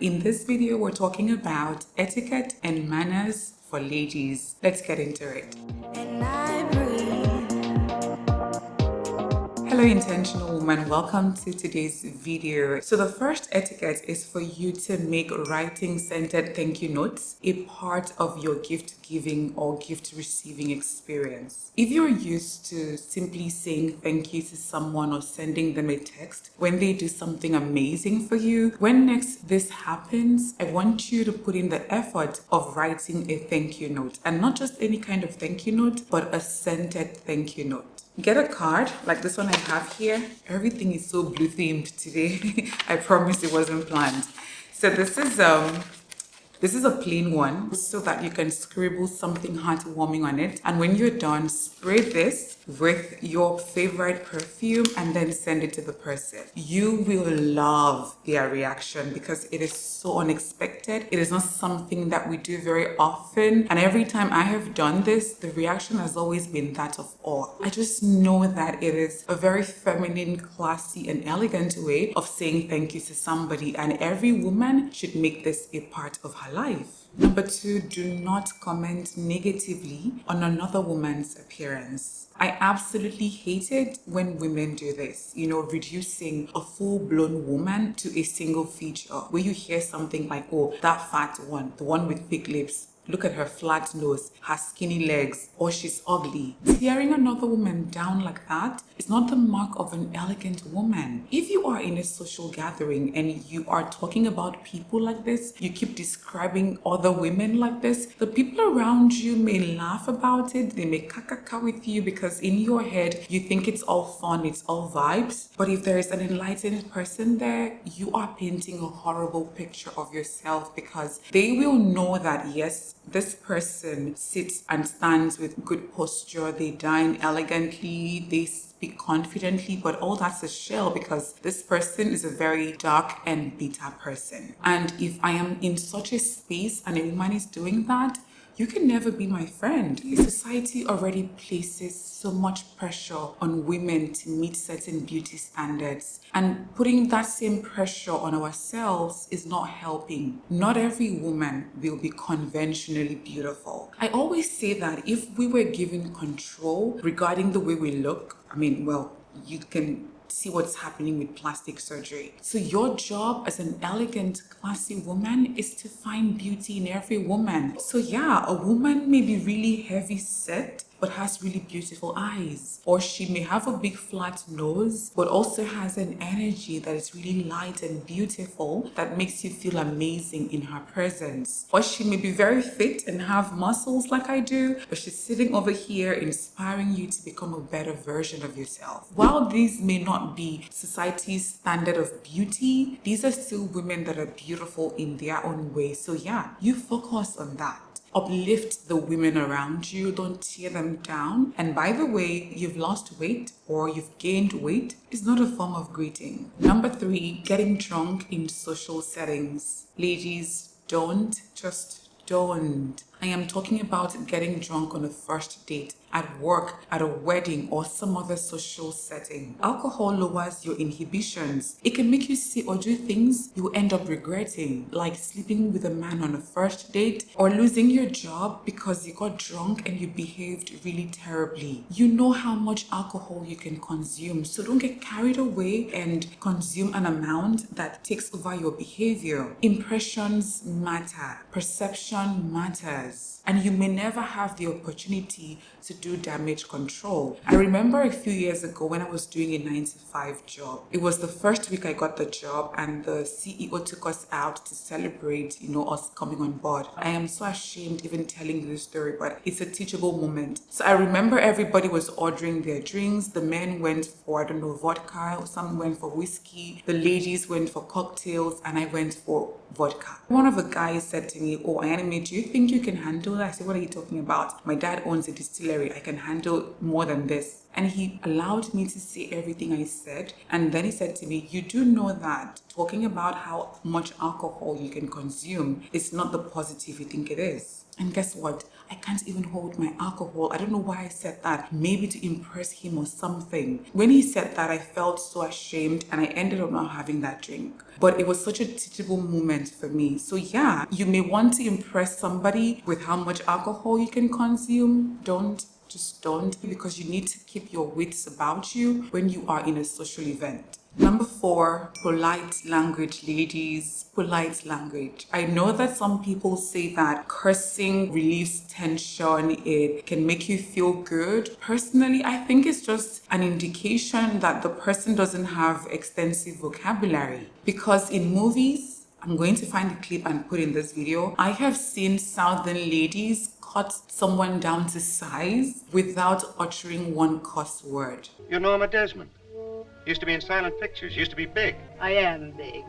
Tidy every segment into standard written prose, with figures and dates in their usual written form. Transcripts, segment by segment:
In this video, we're talking about etiquette and manners for ladies. Let's get into it. Hello intentional woman, welcome to today's video. So the first etiquette is for you to make writing scented thank you notes a part of your gift giving or gift receiving experience. If you're used to simply saying thank you to someone or sending them a text when they do something amazing for you, when next this happens, I want you to put in the effort of writing a thank you note, and not just any kind of thank you note, but a scented thank you note. Get a card like this one I have here. Everything is so blue themed today. I promise it wasn't planned. So this is a plain one so that you can scribble something heartwarming on it. And when you're done, spray this with your favorite perfume and then send it to the person. You will love their reaction because it is so unexpected. It is not something that we do very often. And every time I have done this, the reaction has always been that of awe. I just know that it is a very feminine, classy, and elegant way of saying thank you to somebody. And every woman should make this a part of her life. Number 2, do not comment negatively on another woman's appearance. I absolutely hate it when women do this, reducing a full-blown woman to a single feature where you hear something like, oh, that fat one, the one with thick lips. Look at her flat nose, her skinny legs, or she's ugly. Tearing another woman down like that is not the mark of an elegant woman. If you are in a social gathering and you are talking about people like this, you keep describing other women like this, the people around you may laugh about it, they may kakaka with you because in your head, you think it's all fun, it's all vibes. But if there is an enlightened person there, you are painting a horrible picture of yourself because they will know that, yes, this person sits and stands with good posture, they dine elegantly, they speak confidently, but all that's a shell because this person is a very dark and bitter person. And if I am in such a space and a woman is doing that, you can never be my friend. Society already places so much pressure on women to meet certain beauty standards, and putting that same pressure on ourselves is not helping. Not every woman will be conventionally beautiful. I always say that if we were given control regarding the way we look, you can see what's happening with plastic surgery. So your job as an elegant, classy woman is to find beauty in every woman. So yeah, a woman may be really heavy set but has really beautiful eyes, or she may have a big flat nose but also has an energy that is really light and beautiful that makes you feel amazing in her presence. Or she may be very fit and have muscles like I do, but she's sitting over here inspiring you to become a better version of yourself. While these may not be society's standard of beauty, these are still women that are beautiful in their own way. So yeah, you focus on that. Uplift the women around you, don't tear them down. And by the way, you've lost weight or you've gained weight is not a form of greeting. Number 3, getting drunk in social settings. Ladies, don't. I am talking about getting drunk on a first date, at work, at a wedding, or some other social setting. Alcohol lowers your inhibitions. It can make you say or do things you end up regretting, like sleeping with a man on a first date or losing your job because you got drunk and you behaved really terribly. You know how much alcohol you can consume, so don't get carried away and consume an amount that takes over your behavior. Impressions matter. Perception matters. And you may never have the opportunity to do damage control. I remember a few years ago when I was doing a 9-to-5 job. It was the first week I got the job and the CEO took us out to celebrate, us coming on board. I am so ashamed even telling you this story, but it's a teachable moment. So I remember everybody was ordering their drinks. The men went for, vodka. Some went for whiskey. The ladies went for cocktails and I went for vodka. One of the guys said to me, "Oh, Anime, do you think you can handle that?" I said, "What are you talking about? My dad owns a distillery. I can handle more than this." and he allowed me to say everything I said. And then he said to me, you do know that talking about how much alcohol you can consume is not the positive you think it is. And guess what? I can't even hold my alcohol. I don't know why I said that. Maybe to impress him or something. When he said that, I felt so ashamed and I ended up not having that drink. But it was such a teachable moment for me. So yeah, you may want to impress somebody with how much alcohol you can consume. Just don't, because you need to keep your wits about you when you are in a social event. Number 4, polite language, ladies. Polite language. I know that some people say that cursing relieves tension, it can make you feel good. Personally, I think it's just an indication that the person doesn't have extensive vocabulary. Because in movies, I'm going to find a clip and put in this video, I have seen Southern ladies cut someone down to size without uttering one cuss word. You're Norma Desmond. Used to be in silent pictures, used to be big. I am big.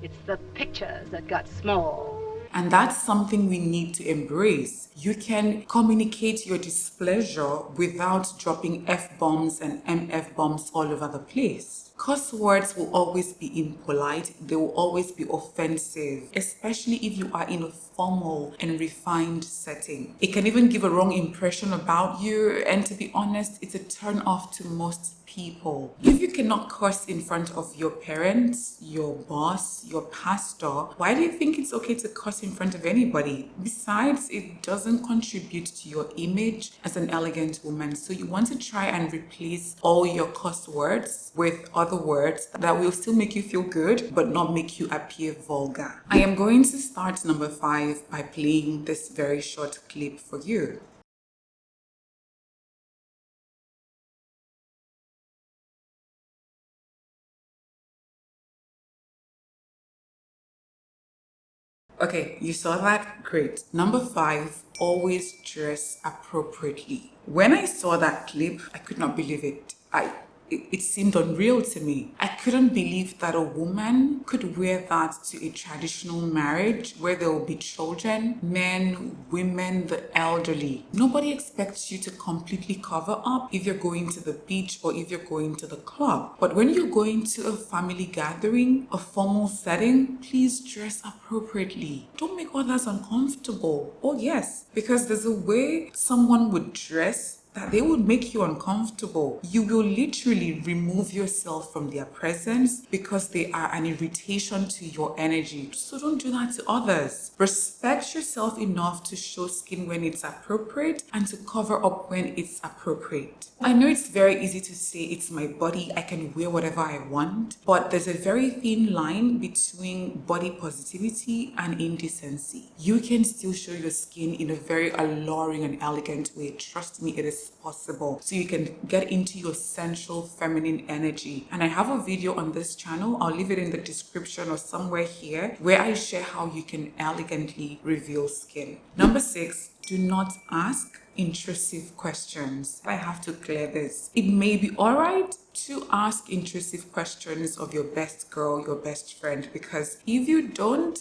It's the pictures that got small. And that's something we need to embrace. You can communicate your displeasure without dropping F-bombs and MF-bombs all over the place. Cuss words will always be impolite, they will always be offensive, especially if you are in a formal and refined setting. It can even give a wrong impression about you, and to be honest, it's a turn off to most people. If you cannot curse in front of your parents, your boss, your pastor, why do you think it's okay to curse in front of anybody? Besides, it doesn't contribute to your image as an elegant woman. So you want to try and replace all your cuss words with other words that will still make you feel good but not make you appear vulgar. I am going to start number 5 by playing this very short clip for you. Okay, you saw that? Great. Number 5, always dress appropriately. When I saw that clip, I could not believe it. It seemed unreal to me. I couldn't believe that a woman could wear that to a traditional marriage where there will be children, men, women, the elderly. Nobody expects you to completely cover up if you're going to the beach or if you're going to the club. But when you're going to a family gathering, a formal setting, please dress appropriately. Don't make others uncomfortable. Oh yes, because there's a way someone would dress that they would make you uncomfortable. You will literally remove yourself from their presence because they are an irritation to your energy. So don't do that to others. Respect yourself enough to show skin when it's appropriate and to cover up when it's appropriate. I know it's very easy to say it's my body, I can wear whatever I want, but there's a very thin line between body positivity and indecency. You can still show your skin in a very alluring and elegant way. Trust me, it is possible. So you can get into your sensual feminine energy. And I have a video on this channel, I'll leave it in the description or somewhere here, where I share how you can elegantly reveal skin. Number 6, do not ask intrusive questions. I have to clear this. It may be alright to ask intrusive questions of your best girl, your best friend, because if you don't,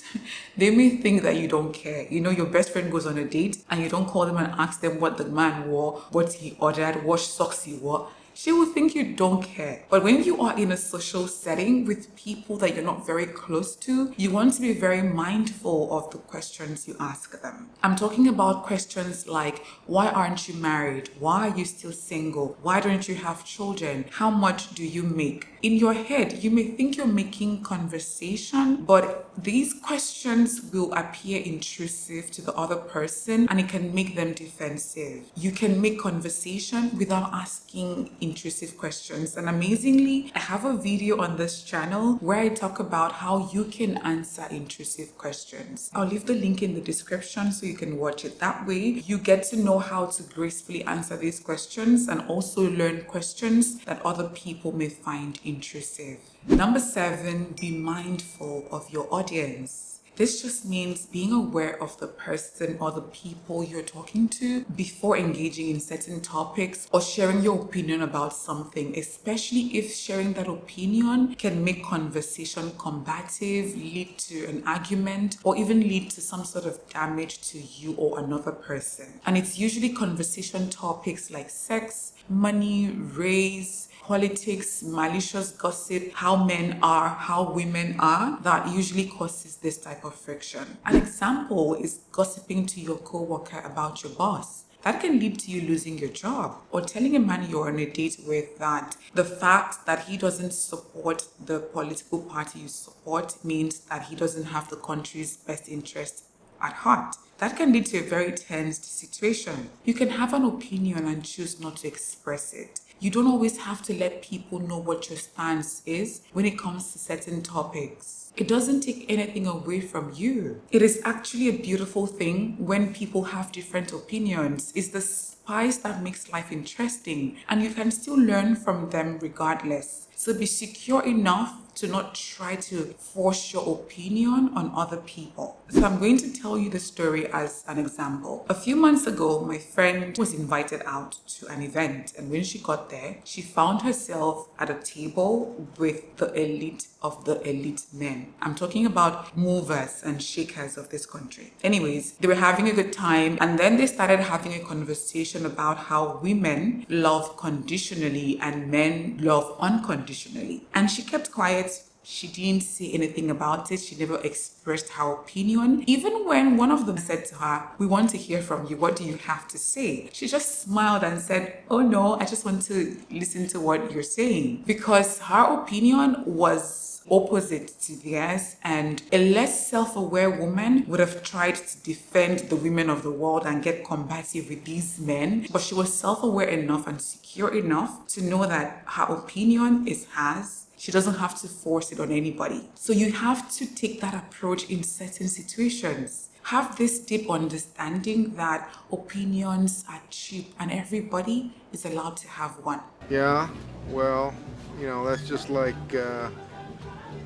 they may think that you don't care. You know, your best friend goes on a date and you don't call them and ask them what the man wore, what he ordered, what socks he wore. She will think you don't care. But when you are in a social setting with people that you're not very close to, you want to be very mindful of the questions you ask them. I'm talking about questions like, why aren't you married? Why are you still single? Why don't you have children? How much do you make? In your head, you may think you're making conversation, but these questions will appear intrusive to the other person and it can make them defensive. You can make conversation without asking intrusive questions. And amazingly, I have a video on this channel where I talk about how you can answer intrusive questions. I'll leave the link in the description so you can watch it. That way, you get to know how to gracefully answer these questions and also learn questions that other people may find intrusive. Number 7, be mindful of your audience. This just means being aware of the person or the people you're talking to before engaging in certain topics or sharing your opinion about something, especially if sharing that opinion can make conversation combative, lead to an argument, or even lead to some sort of damage to you or another person. And it's usually conversation topics like sex, money, race, politics, malicious gossip, how men are, how women are, that usually causes this type of friction. An example is gossiping to your coworker about your boss. That can lead to you losing your job, or telling a man you're on a date with that the fact that he doesn't support the political party you support means that he doesn't have the country's best interest at heart. That can lead to a very tense situation. You can have an opinion and choose not to express it. You don't always have to let people know what your stance is when it comes to certain topics. It doesn't take anything away from you. It is actually a beautiful thing when people have different opinions. It's the spice that makes life interesting, and you can still learn from them regardless. So be secure enough to not try to force your opinion on other people. So I'm going to tell you the story as an example. A few months ago, my friend was invited out to an event, and when she got there, she found herself at a table with the elite of the elite men. I'm talking about movers and shakers of this country. Anyways, they were having a good time, and then they started having a conversation about how women love conditionally and men love unconditionally. And she kept quiet. She didn't say anything about it. She never expressed her opinion. Even when one of them said to her, "We want to hear from you. What do you have to say?" She just smiled and said, "Oh no, I just want to listen to what you're saying." Because her opinion was opposite to theirs, and a less self-aware woman would have tried to defend the women of the world and get combative with these men, but she was self-aware enough and secure enough to know that her opinion is hers. She doesn't have to force it on anybody. So you have to take that approach in certain situations. Have this deep understanding that opinions are cheap and everybody is allowed to have one. Yeah, well, that's just like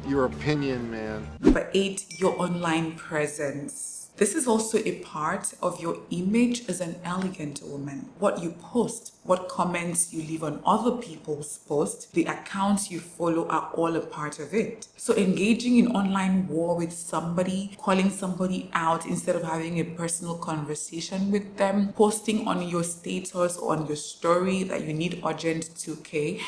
your opinion, man. Number 8, your online presence. This is also a part of your image as an elegant woman. What you post, what comments you leave on other people's posts, the accounts you follow are all a part of it. So engaging in online war with somebody, calling somebody out instead of having a personal conversation with them, posting on your status or on your story that you need urgent 2K.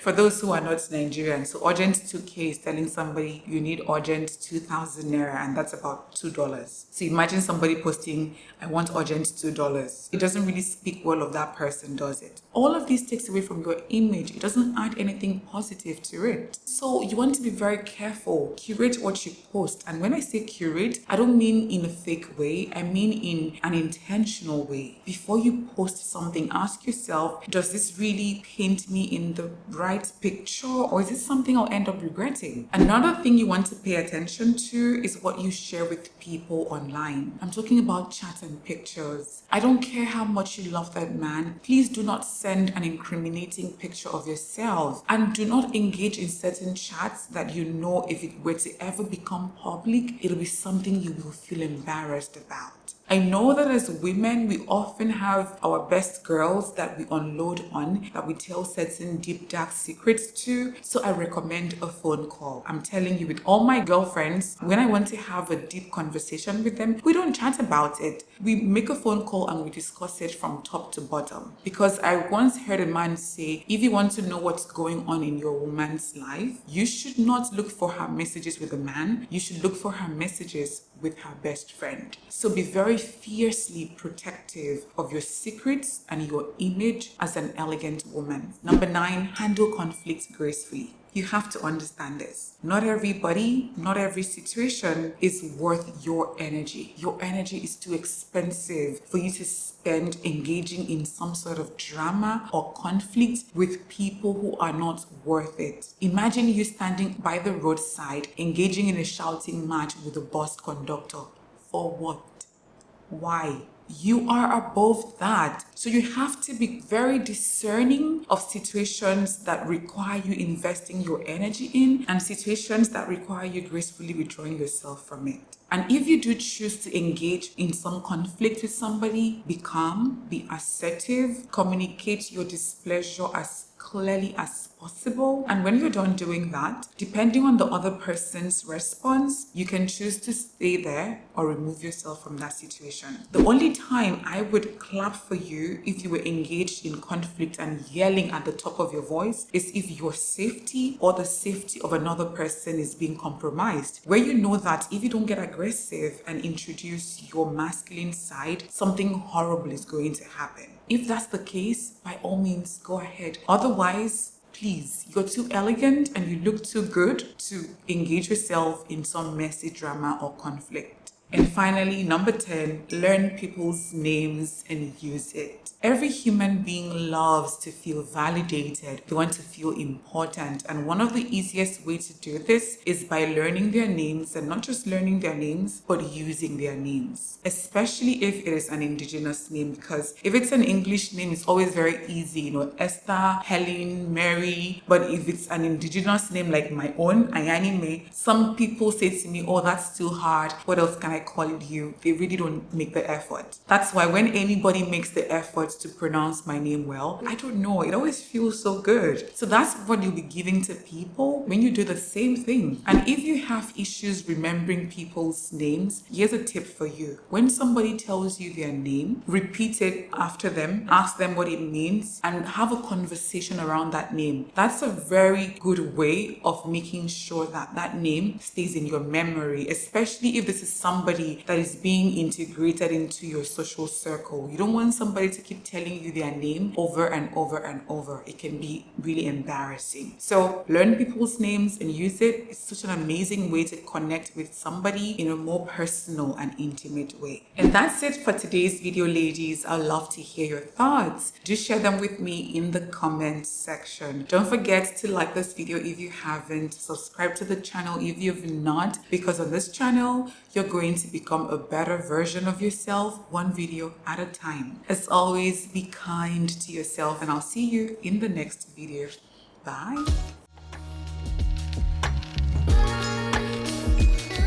For those who are not Nigerian, so urgent 2K is telling somebody you need urgent 2,000 naira, and that's about $2. So imagine somebody posting, "I want urgent $2. It doesn't really speak well of that person, does it? All of this takes away from your image. It doesn't add anything positive to it. So you want to be very careful. Curate what you post. And when I say curate, I don't mean in a fake way. I mean in an intentional way. Before you post something, ask yourself, does this really paint me in the right picture, or is this something I'll end up regretting? Another thing you want to pay attention to is what you share with people online. I'm talking about chat and pictures. I don't care how much you love that man. Please do not send an incriminating picture of yourself, and do not engage in certain chats that you know if it were to ever become public, it'll be something you will feel embarrassed about. I know that as women, we often have our best girls that we unload on, that we tell certain deep, dark secrets to. So I recommend a phone call. I'm telling you, with all my girlfriends, when I want to have a deep conversation with them, we don't chat about it. We make a phone call and we discuss it from top to bottom. Because I once heard a man say, if you want to know what's going on in your woman's life, you should not look for her messages with a man. You should look for her messages with her best friend. So be very fiercely protective of your secrets and your image as an elegant woman. Number 9, handle conflict gracefully. You have to understand this. Not everybody, not every situation is worth your energy. Your energy is too expensive for you to spend engaging in some sort of drama or conflict with people who are not worth it. Imagine you standing by the roadside, engaging in a shouting match with the bus conductor. For what? Why? You are above that. So you have to be very discerning of situations that require you investing your energy in, and situations that require you gracefully withdrawing yourself from it. And if you do choose to engage in some conflict with somebody, be calm, be assertive, communicate your displeasure as clearly as possible. And when you're done doing that, depending on the other person's response, you can choose to stay there or remove yourself from that situation. The only time I would clap for you if you were engaged in conflict and yelling at the top of your voice is if your safety or the safety of another person is being compromised, where you know that if you don't get aggressive and introduce your masculine side, something horrible is going to happen. If that's the case, by all means, go ahead. Otherwise, please, you're too elegant and you look too good to engage yourself in some messy drama or conflict. And finally, number 10, learn people's names and use it. Every human being loves to feel validated. They want to feel important. And one of the easiest ways to do this is by learning their names, and not just learning their names, but using their names, especially if it is an indigenous name. Because if it's an English name, it's always very easy, Esther, Helen, Mary. But if it's an indigenous name like my own, Ayani May, some people say to me, oh, that's too hard. What else can I call you? They really don't make the effort. That's why when anybody makes the effort to pronounce my name well, I don't know, it always feels so good. So that's what you'll be giving to people when you do the same thing. And if you have issues remembering people's names, here's a tip for you. When somebody tells you their name, repeat it after them, ask them what it means, and have a conversation around that name. That's a very good way of making sure that that name stays in your memory, especially if this is somebody that is being integrated into your social circle. You don't want somebody to keep telling you their name over and over and over. It can be really embarrassing. So learn people's names and use it. It's such an amazing way to connect with somebody in a more personal and intimate way. And that's it for today's video, ladies. I'd love to hear your thoughts. Do share them with me in the comments section. Don't forget to like this video if you haven't, subscribe to the channel if you've not, because on this channel you're going to become a better version of yourself, one video at a time. As always, be kind to yourself, and I'll see you in the next video. Bye.